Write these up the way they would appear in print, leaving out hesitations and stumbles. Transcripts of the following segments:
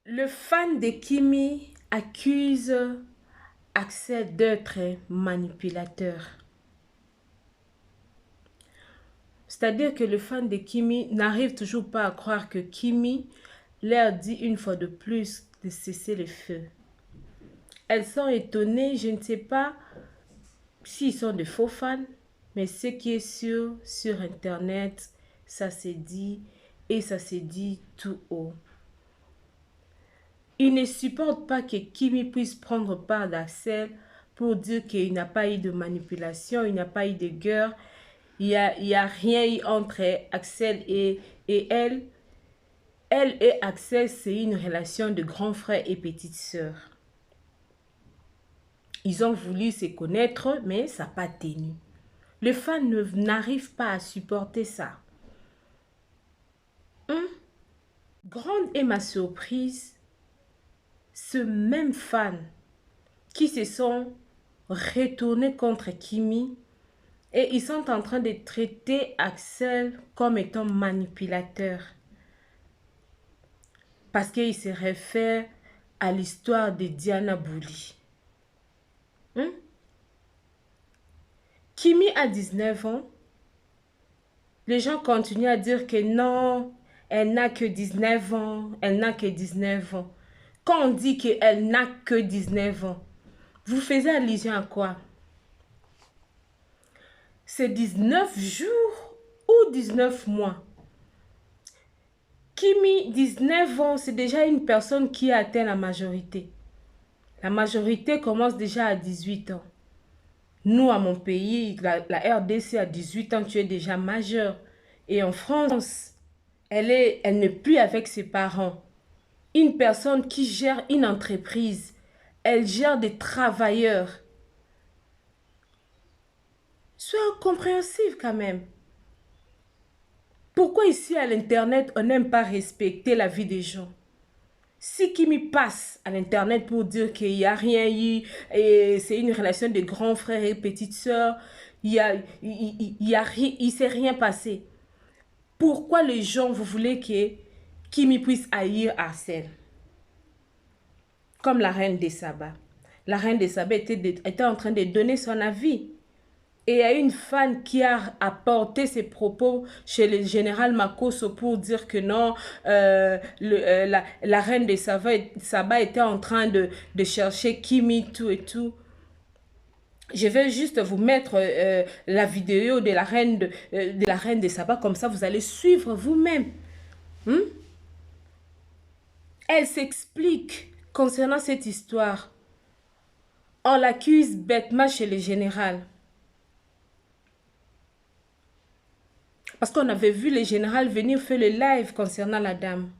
Le fan de Kimi accuse Axel d'être manipulateur. C'est-à-dire que le fan de Kimi n'arrive toujours pas à croire que Kimi leur dit une fois de plus de cesser le feu. Elles sont étonnées, je ne sais pas s'ils sont de faux fans, mais ce qui est sûr sur Internet, ça se dit et ça se dit tout haut. Ils ne supportent pas que Kimi puisse prendre part d'Axel pour dire qu'il n'y a pas eu de manipulation, il n'y a pas eu de guerre, il n'y a rien eu entre Axel et elle. Elle et Axel, c'est une relation de grand frère et petite sœur. Ils ont voulu se connaître, mais ça n'a pas tenu. Les fans n'arrivent pas à supporter ça. Grande est ma surprise, ce même fan qui se sont retournés contre Kimi et ils sont en train de traiter Axel comme étant manipulateur. Parce qu'il se réfère à l'histoire de Diana Bouli. Kimi a 19 ans. Les gens continuent à dire que non, elle n'a que 19 ans, elle n'a que 19 ans. Quand on dit qu'elle n'a que 19 ans, vous faisiez allusion à quoi? C'est 19 jours ou 19 mois? Kimi, 19 ans, c'est déjà une personne qui a atteint la majorité. La majorité commence déjà à 18 ans. Nous, à mon pays, la RDC, à 18 ans, tu es déjà majeur. Et en France, elle n'est plus avec ses parents. Une personne qui gère une entreprise, elle gère des travailleurs. Sois compréhensif quand même. Pourquoi ici à l'internet, on n'aime pas respecter la vie des gens? Si Kimi passe à l'internet pour dire qu'il n'y a rien eu, et c'est une relation de grand frère et petite sœur, il ne s'est rien passé. Pourquoi les gens, vous voulez que Kimi puisse haïr Axel? Comme la reine des Saba. La reine des Saba était en train de donner son avis. Et il y a une fan qui a apporté ses propos chez le général Makosso pour dire que non, la reine de Saba était en train de chercher Kimi, tout et tout. Je vais juste vous mettre la vidéo de la reine de Saba, comme ça vous allez suivre vous-même. Elle s'explique concernant cette histoire. On l'accuse bêtement chez le général. Parce qu'on avait vu le général venir faire le live concernant la dame.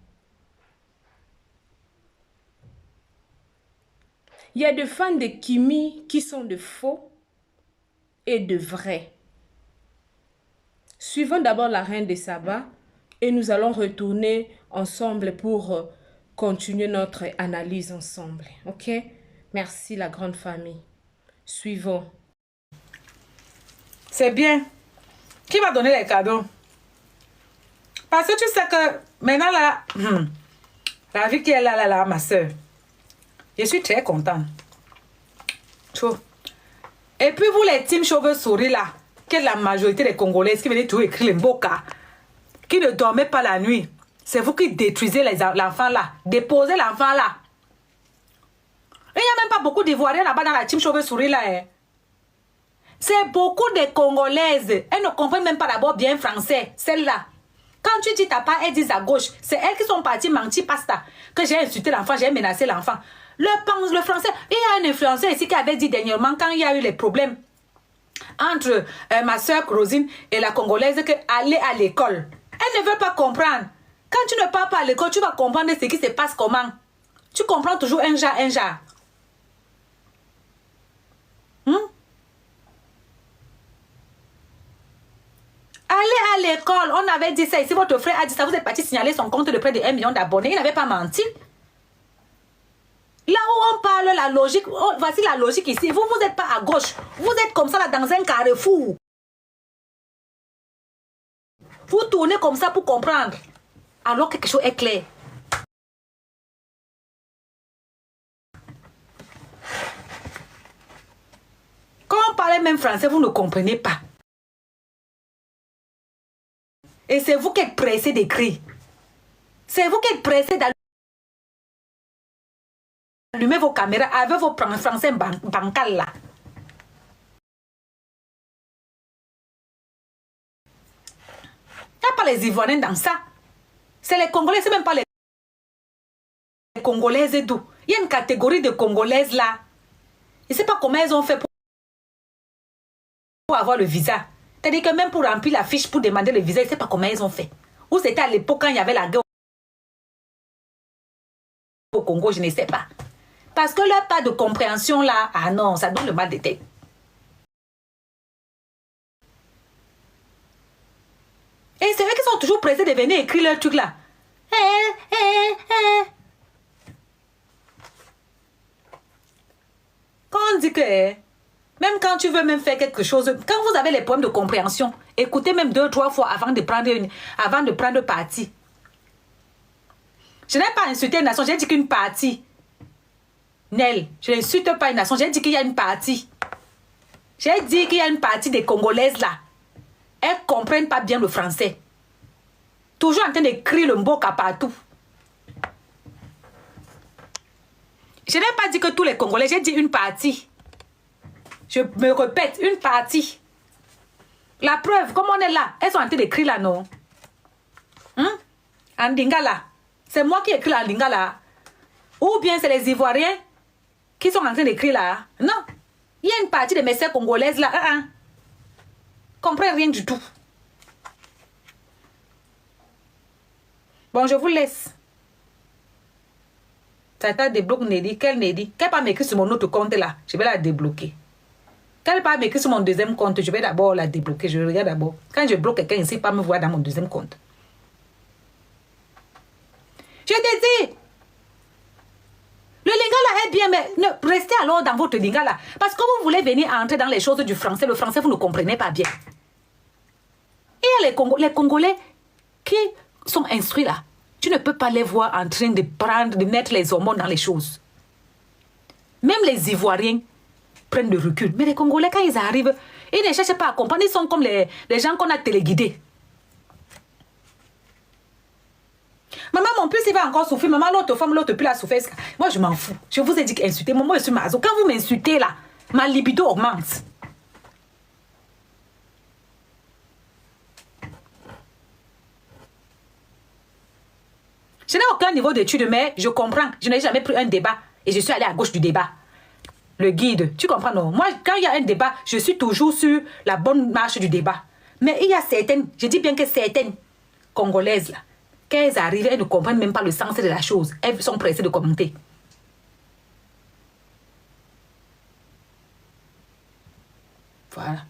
Il y a des fans de Kimi qui sont de faux et de vrais. Suivons d'abord la reine de Saba et nous allons retourner ensemble pour continuer notre analyse ensemble. Ok? Merci la grande famille. Suivons. C'est bien. Qui va donner les cadeaux? Parce que tu sais que maintenant là, la vie qui est là, ma soeur, je suis très contente. Et puis vous les team chauves-souris là, qui est la majorité des Congolaises qui venaient toujours écrire les mboka, qui ne dormaient pas la nuit, c'est vous qui détruisez l'enfant là, déposez l'enfant là. Il n'y a même pas beaucoup d'Ivoiriens là-bas dans la team chauve-souris là. Hein. C'est beaucoup de Congolaises. Elles ne comprennent même pas d'abord bien français, celle-là. Quand tu dis ta part, elles disent à gauche. C'est elles qui sont parties mentir pasta. Que j'ai insulté l'enfant, j'ai menacé l'enfant. Le français, il y a un influenceur ici qui avait dit dernièrement, quand il y a eu les problèmes entre ma soeur Rosine et la Congolaise, que aller à l'école. Elle ne veut pas comprendre. Quand tu ne pars pas à l'école, tu vas comprendre ce qui se passe comment. Tu comprends toujours un genre, un genre. Allez à l'école, on avait dit ça ici, votre frère a dit ça, vous êtes parti signaler son compte de près de 1 million d'abonnés, il n'avait pas menti. Là où on parle la logique, voici la logique ici, vous n'êtes pas à gauche, vous êtes comme ça là dans un carrefour. Vous tournez comme ça pour comprendre, alors quelque chose est clair. parlez même français, vous ne comprenez pas. Et c'est vous qui êtes pressé d'écrire. C'est vous qui êtes pressé d'allumer vos caméras avec vos français bancals là. Il n'y a pas les Ivoiriens dans ça. C'est les Congolais, c'est même pas les Congolaises et tout. Il y a une catégorie de Congolaises là. Je ne sais pas comment elles ont fait pour avoir le visa. C'est-à-dire que même pour remplir la fiche pour demander le visa, je ne sais pas comment elles ont fait. Ou c'était à l'époque quand il y avait la guerre au Congo, je ne sais pas. Parce que leur pas de compréhension là, ah non, ça donne le mal de tête. Et c'est eux qui sont toujours pressés de venir écrire leur truc là. Quand on dit que, même quand tu veux même faire quelque chose, quand vous avez les problèmes de compréhension, écoutez même 2 ou 3 fois avant de prendre parti. Je n'ai pas insulté une nation, j'ai dit qu'une partie. Nel, je n'insulte pas une nation, j'ai dit qu'il y a une partie. J'ai dit qu'il y a une partie des Congolaises là. Elles ne comprennent pas bien le français. Toujours en train d'écrire le mboka partout. Je n'ai pas dit que tous les Congolais, j'ai dit une partie. Je me répète, une partie. La preuve, comme on est là, elles sont en train d'écrire là, non? En lingala. C'est moi qui écris en lingala. Ou bien c'est les Ivoiriens qui sont en train d'écrire là. Non. Il y a une partie de mes sœurs congolaises là. Comprends rien du tout. Bon, je vous laisse. Tata débloque Nelly. Quelle Nelly? Qu'elle pas m'écrire sur mon autre compte là. Je vais la débloquer. Qu'elle pas m'écrire sur mon deuxième compte. Je vais d'abord la débloquer. Je regarde d'abord. Quand je bloque quelqu'un ici, pas me voir dans mon deuxième compte. Je te dis. Le lingala est bien, mais restez alors dans votre lingala. Parce que vous voulez venir entrer dans les choses du français. Le français, vous ne comprenez pas bien. Et il y a les Congolais qui sont instruits là. Tu ne peux pas les voir en train de mettre les hormones dans les choses. Même les Ivoiriens prennent le recul. Mais les Congolais, quand ils arrivent, ils ne cherchent pas à comprendre. Ils sont comme les gens qu'on a téléguidés. Maman, mon plus, il va encore souffrir. Maman, l'autre femme, l'autre plus, la souffrance. Moi, je m'en fous. Je vous ai dit qu'insulter. Moi, je suis mazo. Quand vous m'insultez là, ma libido augmente. Je n'ai aucun niveau d'étude, mais je comprends. Je n'ai jamais pris un débat et je suis allée à gauche du débat. Le guide, tu comprends, non? Moi, quand il y a un débat, je suis toujours sur la bonne marche du débat. Mais il y a certaines, je dis bien que certaines Congolaises, là, quand elles arrivent, elles ne comprennent même pas le sens de la chose. Elles sont pressées de commenter. Voilà.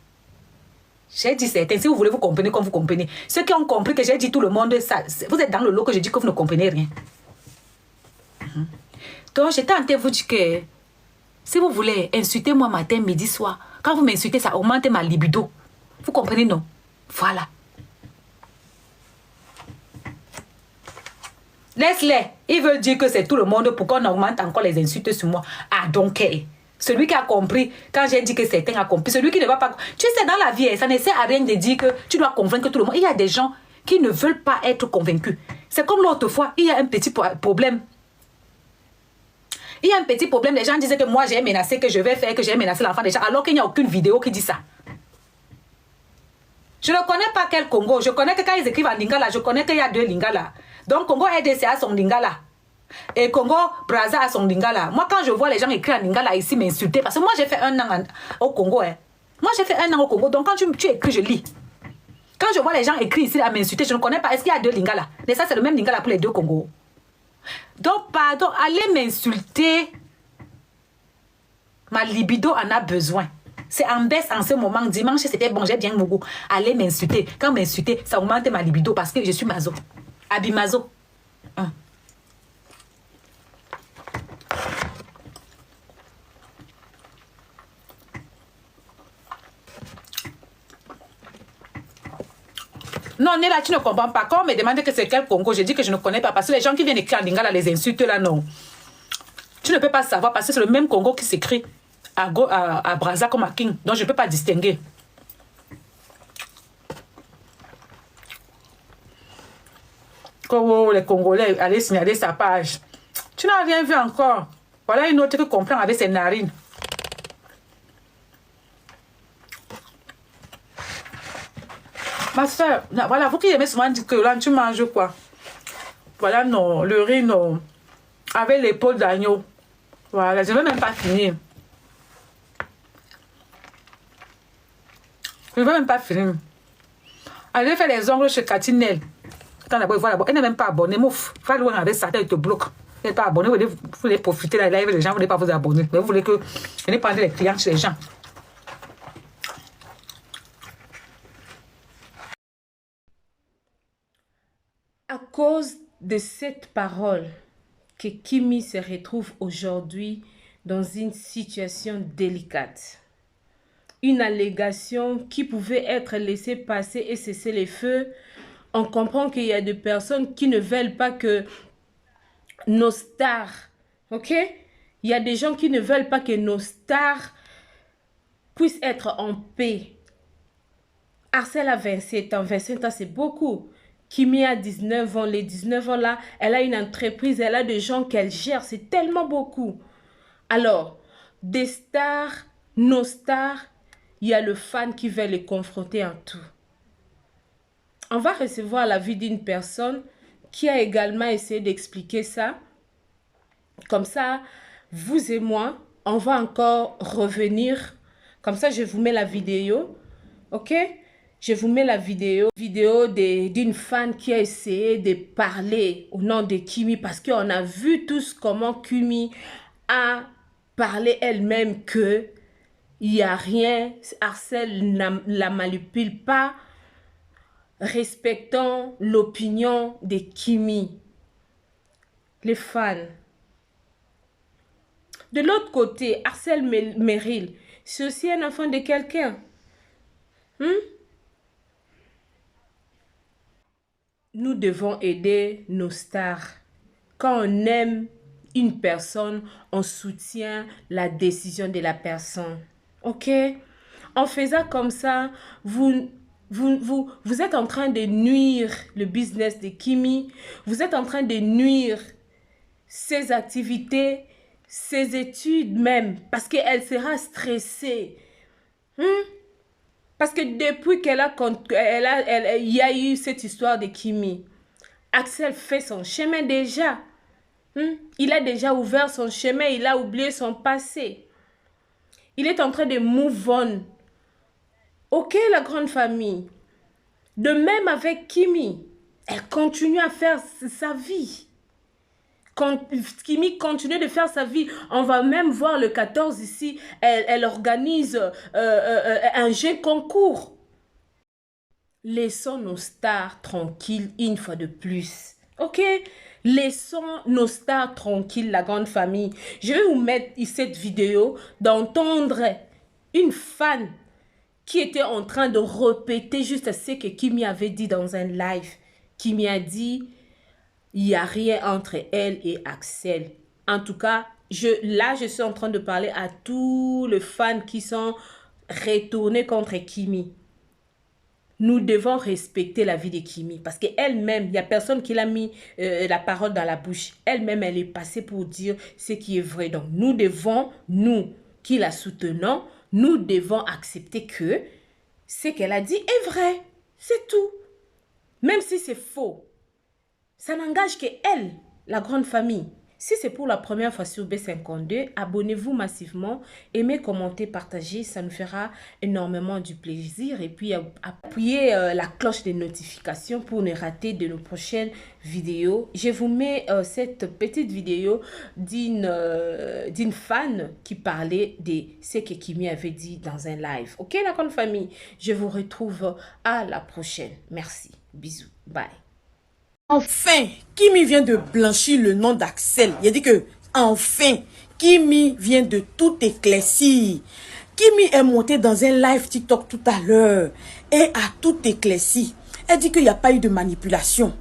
J'ai dit certains, si vous voulez vous comprenez comme vous comprenez. Ceux qui ont compris que j'ai dit tout le monde, ça, vous êtes dans le lot que je dis que vous ne comprenez rien. Donc, j'étais en train de vous dire que si vous voulez insulter moi matin, midi, soir, quand vous m'insultez, ça augmente ma libido. Vous comprenez, non? Voilà. Laisse-les. Ils veulent dire que c'est tout le monde pour qu'on augmente encore les insultes sur moi. Ah, donc, celui qui a compris, quand j'ai dit que certains a compris, celui qui ne va pas... Tu sais, dans la vie, ça ne sert à rien de dire que tu dois convaincre tout le monde. Il y a des gens qui ne veulent pas être convaincus. C'est comme l'autre fois, il y a un petit problème. Il y a un petit problème. Les gens disaient que moi, j'ai menacé, que je vais faire, que j'ai menacé l'enfant des gens, alors qu'il n'y a aucune vidéo qui dit ça. Je ne connais pas quel Congo. Je connais que quand ils écrivent en lingala, je connais qu'il y a 2 lingala. Donc, Congo RDC a son lingala. Et Congo Brazza a son lingala. Moi, quand je vois les gens écrire en lingala ici m'insulter, parce que moi, j'ai fait 1 an au Congo. Moi, j'ai fait 1 an au Congo. Donc, quand tu écris, je lis. Quand je vois les gens écrire ici à m'insulter, je ne connais pas. Est-ce qu'il y a 2 lingala? Mais ça, c'est le même lingala pour les 2 Congos. Donc, pardon, allez m'insulter. Ma libido en a besoin. C'est en baisse en ce moment. Dimanche, c'était bon, j'ai bien mon goût. Allez m'insulter. Quand m'insulter, ça augmente ma libido parce que je suis mazo. Abimazo. Non, Néla, tu ne comprends pas. Quand on me demande que c'est quel Congo, je dis que je ne connais pas. Parce que les gens qui viennent écrire en lingala les insultes là, non. Tu ne peux pas savoir parce que c'est le même Congo qui s'écrit à Brazza comme à King. Donc, je ne peux pas distinguer. Quand les Congolais allaient signaler sa page, tu n'as rien vu encore. Voilà une autre qui comprend avec ses narines. Ma soeur, voilà, vous qui aimez souvent dire que là, tu manges quoi? Voilà, non, le riz, non. Avec l'épaule d'agneau. Voilà, je ne vais même pas finir. Je ne vais même pas finir. Allez faire les ongles chez Katinel. Voilà, elle n'est même pas abonnée. Mouf, va loin avec ça, elle te bloque. Elle n'est pas abonnée. Vous voulez profiter de la live, les gens ne voulaient pas vous abonner. Mais vous voulez que je n'ai pas les clients chez les gens. À cause de cette parole, que Kimi se retrouve aujourd'hui dans une situation délicate. Une allégation qui pouvait être laissée passer et cesser les feux. On comprend qu'il y a des personnes qui ne veulent pas que nos stars, ok? Il y a des gens qui ne veulent pas que nos stars puissent être en paix. Arcel a 27 ans, 27 ans c'est beaucoup. Kimi a 19 ans, les 19 ans là, elle a une entreprise, elle a des gens qu'elle gère, c'est tellement beaucoup. Alors, des stars, nos stars, il y a le fan qui veut les confronter en tout. On va recevoir l'avis d'une personne qui a également essayé d'expliquer ça. Comme ça, vous et moi, on va encore revenir. Comme ça, je vous mets la vidéo. Ok? Je vous mets la vidéo d'une fan qui a essayé de parler au nom de Kimi parce qu'on a vu tous comment Kimi a parlé elle-même que il n'y a rien, Arcel ne la manipule pas, respectant l'opinion de Kimi. Les fans. De l'autre côté, Arcel Merrill, c'est aussi un enfant de quelqu'un. Nous devons aider nos stars. Quand on aime une personne, on soutient la décision de la personne. Ok? En faisant comme ça, vous êtes en train de nuire le business de Kimi. Vous êtes en train de nuire ses activités, ses études même. Parce qu'elle sera stressée. Parce que depuis il y a eu cette histoire de Kimi, Axel fait son chemin déjà. Il a déjà ouvert son chemin, il a oublié son passé. Il est en train de move on. Ok, la grande famille. De même avec Kimi, elle continue à faire sa vie. Quand Kimi continue de faire sa vie, on va même voir le 14 ici, elle organise un jeu concours. Laissons nos stars tranquilles une fois de plus. Ok? Laissons nos stars tranquilles, la grande famille. Je vais vous mettre cette vidéo d'entendre une fan qui était en train de répéter juste ce que Kimi avait dit dans un live. Kimi a dit... Il n'y a rien entre elle et Axel. En tout cas, là, je suis en train de parler à tous les fans qui sont retournés contre Kimi. Nous devons respecter la vie de Kimi. Parce qu'elle-même, il n'y a personne qui l'a mis la parole dans la bouche. Elle-même, elle est passée pour dire ce qui est vrai. Donc, nous devons, nous qui la soutenons, nous devons accepter que ce qu'elle a dit est vrai. C'est tout. Même si c'est faux. Ça n'engage que elle, la grande famille. Si c'est pour la première fois sur B52, abonnez-vous massivement, aimez, commentez, partagez, ça nous fera énormément du plaisir. Et puis appuyez la cloche des notifications pour ne rater de nos prochaines vidéos. Je vous mets cette petite vidéo d'une fan qui parlait de ce que Kimi avait dit dans un live. Ok, la grande famille, je vous retrouve à la prochaine. Merci, bisous, bye. Enfin, Kimi vient de blanchir le nom d'Axel. Il a dit que, enfin, Kimi vient de tout éclaircir. Kimi est montée dans un live TikTok tout à l'heure et a tout éclairci. Elle dit qu'il n'y a pas eu de manipulation.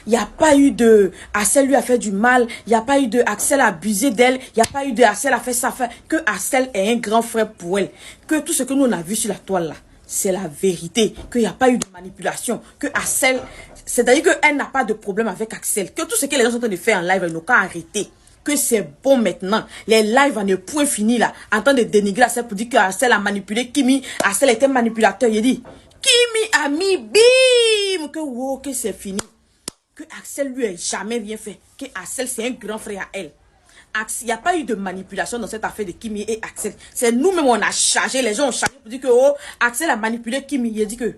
il n'y a pas eu de Axel lui a fait du mal, il n'y a pas eu de Axel a abusé d'elle, il n'y a pas eu de Axel a fait ça, que Axel est un grand frère pour elle, que tout ce que nous on a vu sur la toile là, c'est la vérité, qu'il n'y a pas eu de manipulation, que Axel, c'est-à-dire qu'elle n'a pas de problème avec Axel, que tout ce que les gens sont en train de faire en live, ils n'ont qu'à arrêter. Que c'est bon maintenant. Les lives en est point fini là. En train de dénigrer Axel pour dire que Axel a manipulé Kimi. Axel était manipulateur. Il dit, Kimi a mis bim. Que wow, que c'est fini. Que Axel lui a jamais rien fait. Que Axel c'est un grand frère à elle. Il n'y a pas eu de manipulation dans cette affaire de Kimi et Axel. C'est nous-mêmes on a chargé. Les gens ont chargé pour dire que oh, Axel a manipulé Kimi. Il a dit que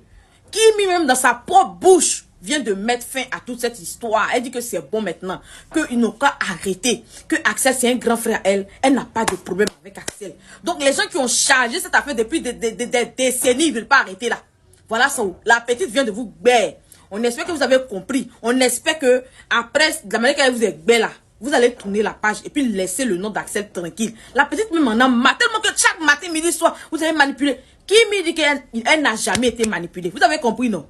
Kimi même dans sa propre bouche vient de mettre fin à toute cette histoire. Elle dit que c'est bon maintenant, qu'ils n'ont qu'à arrêter, que Axel c'est un grand frère à elle, elle n'a pas de problème avec Axel. Donc les gens qui ont chargé cette affaire depuis des décennies, ils ne veulent pas arrêter là. Voilà ça. La petite vient de vous gbère. On espère que vous avez compris. On espère que après, de la manière qu'elle vous est gbère là, vous allez tourner la page et puis laisser le nom d'Axel tranquille. La petite même en a marre tellement que chaque matin, midi, soir, vous allez manipuler. Qui me dit qu'elle n'a jamais été manipulée? Vous avez compris, non?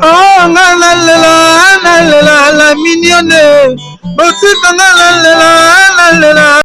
Oh, la mignonne.